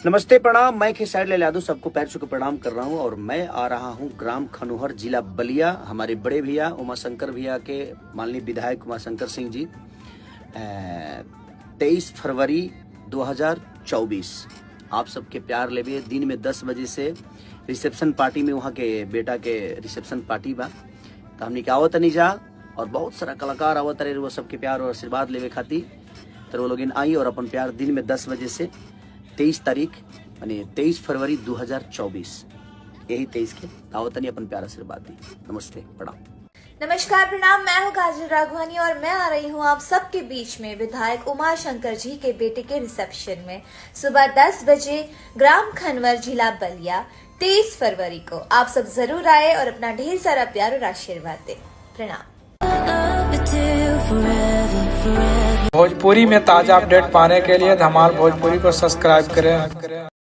नमस्ते प्रणाम, मैं खेसारी लाल यादव सबको पैर छू के प्रणाम कर रहा हूं और मैं आ रहा हूं ग्राम खनोहर, जिला बलिया। हमारे बड़े भैया उमाशंकर भैया के माननीय विधायक उमाशंकर सिंह जी 23 फरवरी 2024 आप सबके प्यार लेवे दिन में 10 बजे से रिसेप्शन पार्टी में, वहाँ के बेटा के रिसेप्शन पार्टी बा। तो हमने क्या आवत नहीं जा और बहुत सारा कलाकार आवत रहे, वो सबके प्यार और आशीर्वाद लेवे खातिर। तो वो लोग आई और अपन प्यार दिन में 10 बजे से 23 तारीख यानी 23 फरवरी 2024 यही 23 के आवतनी अपन प्यार आशीर्वाद दी। नमस्ते प्रणाम। नमस्कार प्रणाम, मैं हूँ काजल राघवानी और मैं आ रही हूँ आप सबके बीच में विधायक उमाशंकर जी के बेटे के रिसेप्शन में सुबह 10 बजे ग्राम खनवर, जिला बलिया। 23 फरवरी को आप सब जरूर आए और अपना ढेर सारा प्यार और आशीर्वाद दें। प्रणाम। भोजपुरी में ताजा अपडेट पाने के लिए धमाल भोजपुरी को सब्सक्राइब करें।